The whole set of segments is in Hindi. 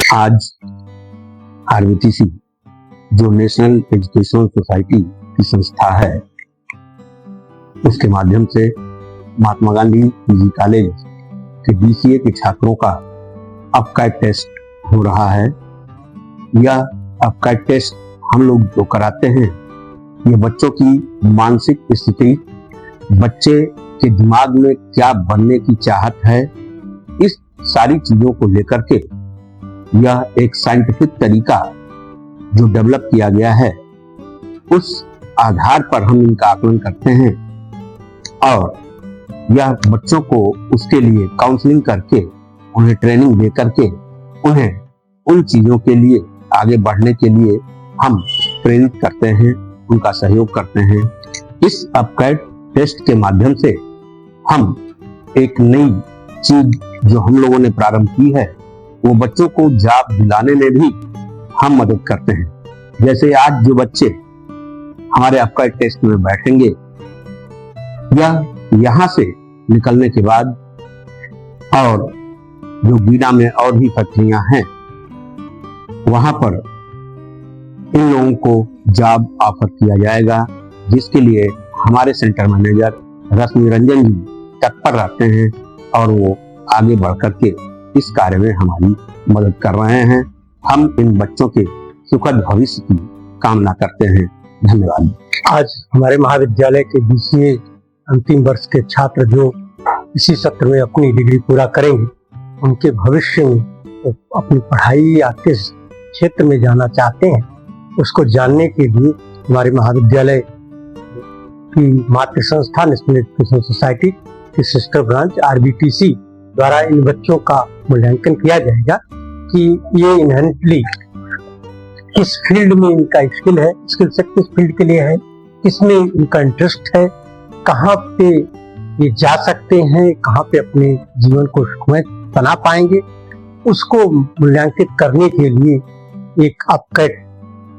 आज आरबीटीसी जो नेशनल एजुकेशनल सोसाइटी की संस्था है, उसके माध्यम से महात्मा गांधी पीजी कॉलेज के बीसीए के छात्रों का अपकैट टेस्ट हो रहा है। यह अपकैट टेस्ट हम लोग जो कराते हैं, ये बच्चों की मानसिक स्थिति, बच्चे के दिमाग में क्या बनने की चाहत है, इस सारी चीजों को लेकर के यह एक साइंटिफिक तरीका जो डेवलप किया गया है, उस आधार पर हम इनका आकलन करते हैं और यह बच्चों को उसके लिए काउंसलिंग करके, उन्हें ट्रेनिंग दे करके, उन्हें उन चीजों के लिए आगे बढ़ने के लिए हम प्रेरित करते हैं, उनका सहयोग करते हैं। इस अपकैट टेस्ट के माध्यम से हम एक नई चीज जो हम लोगों ने प्रारंभ की है, वो बच्चों को जॉब दिलाने में भी हम मदद करते हैं। जैसे आज जो बच्चे हमारे अपकैट टेस्ट में बैठेंगे, यह यहाँ से निकलने के बाद और जो बीना में और भी फैक्ट्रियां हैं, वहां पर इन लोगों को जॉब ऑफर किया जाएगा, जिसके लिए हमारे सेंटर मैनेजर रश्मि रंजन जी तत्पर रहते हैं और वो आगे बढ़ करके इस कार्य में हमारी मदद कर रहे हैं। हम इन बच्चों के सुखद भविष्य की कामना करते हैं। धन्यवाद। आज हमारे महाविद्यालय के बीसीए अंतिम वर्ष के छात्र जो इसी सत्र में अपनी डिग्री पूरा करेंगे, उनके भविष्य में अपनी पढ़ाई या किस क्षेत्र में जाना चाहते हैं, उसको जानने के लिए हमारे महाविद्यालय की मातृ संस्था नेशनल एजुकेशनल सोसाइटी की सिस्टर ब्रांच आरबीटीसी द्वारा इन बच्चों का मूल्यांकन किया जाएगा कि ये इनहेरेंटली किस फील्ड में इनका स्किल है, स्किल सेट किस फील्ड के लिए है, किसमें इनका इंटरेस्ट है, कहाँ पे ये जा सकते हैं, कहाँ पे अपने जीवन को सुखमय बना पाएंगे। उसको मूल्यांकित करने के लिए एक अपकैट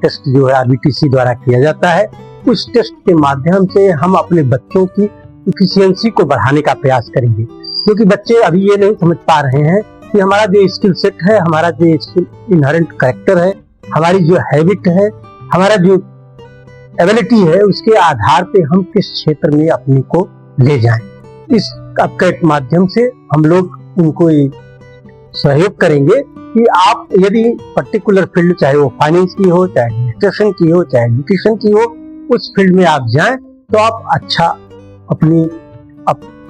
टेस्ट जो है आरबीटीसी द्वारा किया जाता है। उस टेस्ट के माध्यम से हम अपने बच्चों की इफिशियंसी को बढ़ाने का प्रयास करेंगे, क्योंकि बच्चे अभी ये नहीं समझ पा रहे हैं कि हमारा जो स्किल सेट है, हमारा जो इनहेरेंट कैरेक्टर है, हमारी जो हैबिट है, हमारा जो एबिलिटी है, उसके आधार पे हम किस क्षेत्र में अपने को ले जाएं। इस अपकैट माध्यम से हम लोग उनको सहयोग करेंगे कि आप यदि पर्टिकुलर फील्ड, चाहे वो फाइनेंस की हो, चाहे एडमिनिस्ट्रेशन की हो, चाहे एजुकेशन की हो, उस फील्ड में आप जाएं तो आप अच्छा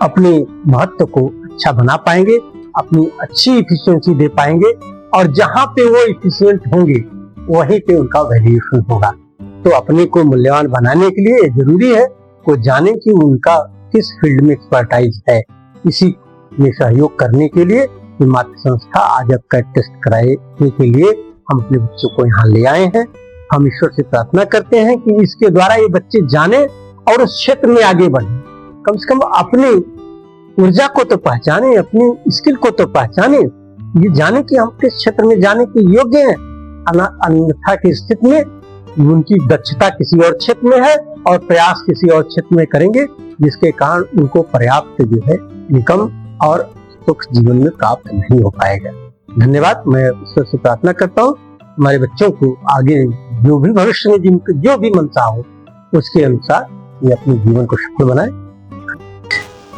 अपने महत्व को अच्छा बना पाएंगे, अपनी अच्छी इफिशियंसी दे पाएंगे और जहां पे वो इफिशियंट होंगे वहीं पे उनका वैल्यूएशन होगा। तो अपने को मूल्यवान बनाने के लिए जरूरी है को जाने कि उनका किस फील्ड में एक्सपर्टाइज है। इसी में सहयोग करने के लिए मातृ संस्था आज अपकैट टेस्ट कराने के लिए हम अपने बच्चों को यहाँ ले आए हैं। हम ईश्वर से प्रार्थना करते हैं कि इसके द्वारा ये बच्चे जाने और उस क्षेत्र में आगे बढ़े, कम से कम अपनी ऊर्जा को तो पहचाने, अपनी स्किल को तो पहचाने, ये जाने कि हम किस क्षेत्र में जाने के योग्य हैं। अन्यथा की स्थिति में उनकी दक्षता किसी और क्षेत्र में है और प्रयास किसी और क्षेत्र में करेंगे, जिसके कारण उनको पर्याप्त जो है इनकम और सुख जीवन में प्राप्त नहीं हो पाएगा। धन्यवाद। मैं ईश्वर से प्रार्थना करता हूँ हमारे बच्चों को आगे जो भी भविष्य में जिनको जो भी मनसा हो, उसके अनुसार ये अपने जीवन को सफल बनाए।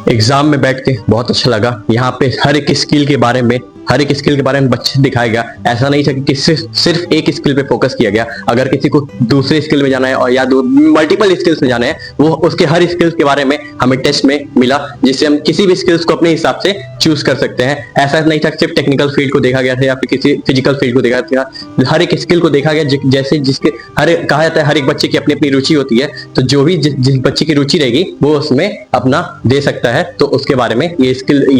एग्जाम में बैठ के बहुत अच्छा लगा। यहाँ पे हर एक स्किल के बारे में बच्चे दिखाया गया। ऐसा नहीं था कि सिर्फ एक स्किल पे फोकस किया गया। अगर किसी को दूसरे स्किल में जाना है और या मल्टीपल स्किल्स में जाना है, वो उसके हर स्किल्स के बारे में हमें टेस्ट में मिला, जिससे हम किसी भी स्किल्स को अपने हिसाब से चूज कर सकते हैं। ऐसा नहीं था सिर्फ टेक्निकल फील्ड को देखा गया था या फिर किसी फिजिकल फील्ड को देखा गया, हर एक स्किल को देखा गया। जैसे जिसके कहा जाता है हर एक बच्चे की अपनी अपनी रुचि होती है, तो जो भी जिस बच्चे की रुचि रहेगी वो उसमें अपना दे सकता है। तो उसके बारे में ये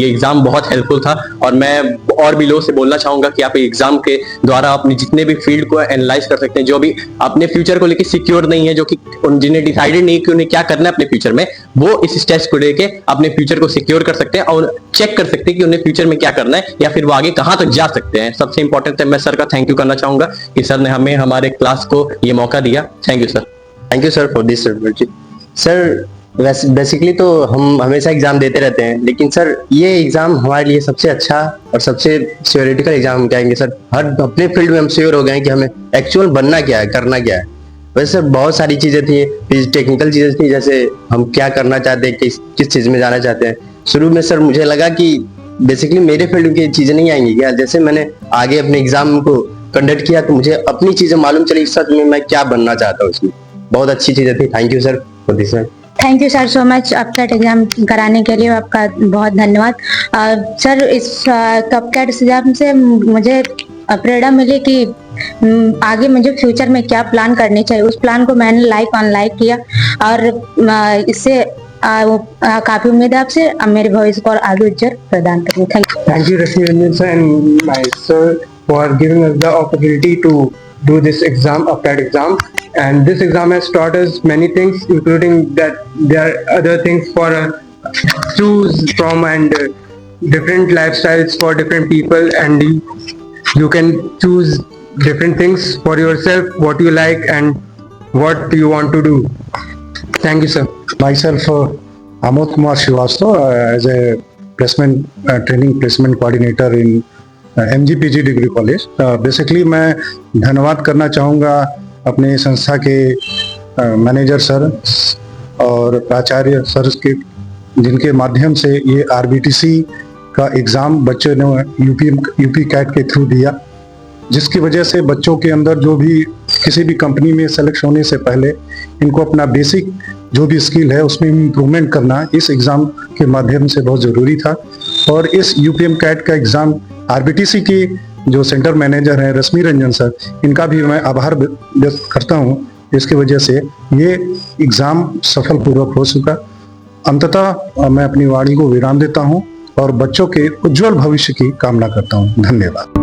एग्जाम बहुत हेल्पफुल था और मैं और भी लोगों से बोलना चाहूंगा कि आप एग्जाम के द्वारा अपने जितने भी फील्ड को एनालाइज कर सकते हैं। जो भी अपने फ्यूचर को लेकर सिक्योर नहीं है, जो कि जिन्हें डिसाइडेड नहीं कि उन्हें क्या करना है अपने फ्यूचर में, वो इस टेस्ट को लेके अपने फ्यूचर को सिक्योर कर सकते हैं और चेक कर सकते हैं कि उन्हें फ्यूचर में क्या करना है या फिर वो आगे कहां तक जा सकते हैं। सबसे इंपॉर्टेंट है, मैं सर का थैंक यू करना चाहूंगा कि सर ने हमें हमारे क्लास को ये मौका दिया। Thank you sir. Thank you sir for this opportunity. Sir, वैसे बेसिकली तो हम हमेशा एग्जाम देते रहते हैं, लेकिन सर ये एग्जाम हमारे लिए सबसे अच्छा और सबसे थ्योरेटिकल एग्जाम कहेंगे सर। हर अपने फील्ड में हम श्योर हो गए हैं कि हमें एक्चुअल बनना क्या है, करना क्या है। वैसे सर बहुत सारी चीजें थी, टेक्निकल चीजें थी, जैसे हम क्या करना चाहते हैं, किस चीज में जाना चाहते हैं। शुरू में सर मुझे लगा कि बेसिकली मेरे फील्ड की चीजें नहीं आएंगी क्या। जैसे मैंने आगे अपने एग्जाम को कंडक्ट किया तो मुझे अपनी चीजें मालूम चली सच में मैं क्या बनना चाहता हूँ इसमें। बहुत अच्छी चीजें थी। Thank you sir for this. Thank you sir so much copycat exam कराने के लिए आपका बहुत धन्यवाद। सर इस कपकैट एग्जाम से मुझे प्रेरणा मिली कि आगे मुझे फ्यूचर में क्या प्लान करने चाहिए। उस प्लान को मैंने लाइक ऑन लाइक किया और इससे काफी उम्मीद है आपसे मेरे भविष्य को और आगे उज्जवल प्रदान करेंगे। Thank you, Rashmi Ranjan sir and my sir, for giving us the opportunity to do this exam, APCAT exam. And this exam has taught us many things, including that there are other things for choose from and different lifestyles for different people, and you can choose different things for yourself, what you like and what you want to do. Thank you, sir. Myself, Amod Kumar Srivastava, as a training placement coordinator in MGPG Degree College. Basically मैं धन्यवाद करना चाहूँगा अपने संस्था के मैनेजर सर और प्राचार्य सर के, जिनके माध्यम से ये RBTC का एग्ज़ाम बच्चों ने यूपी कैट के थ्रू दिया, जिसकी वजह से बच्चों के अंदर जो भी किसी भी कंपनी में सेलेक्ट होने से पहले इनको अपना बेसिक जो भी स्किल है उसमें इम्प्रूवमेंट करना इस एग्ज़ाम के माध्यम से बहुत ज़रूरी था। और इस यूपीएम कैट का एग्ज़ाम RBTC के जो सेंटर मैनेजर हैं रश्मि रंजन सर, इनका भी मैं आभार व्यक्त करता हूँ। इसकी वजह से ये एग्ज़ाम सफलपूर्वक हो चुका। अंततः मैं अपनी वाणी को विराम देता हूँ और बच्चों के उज्जवल भविष्य की कामना करता हूँ। धन्यवाद।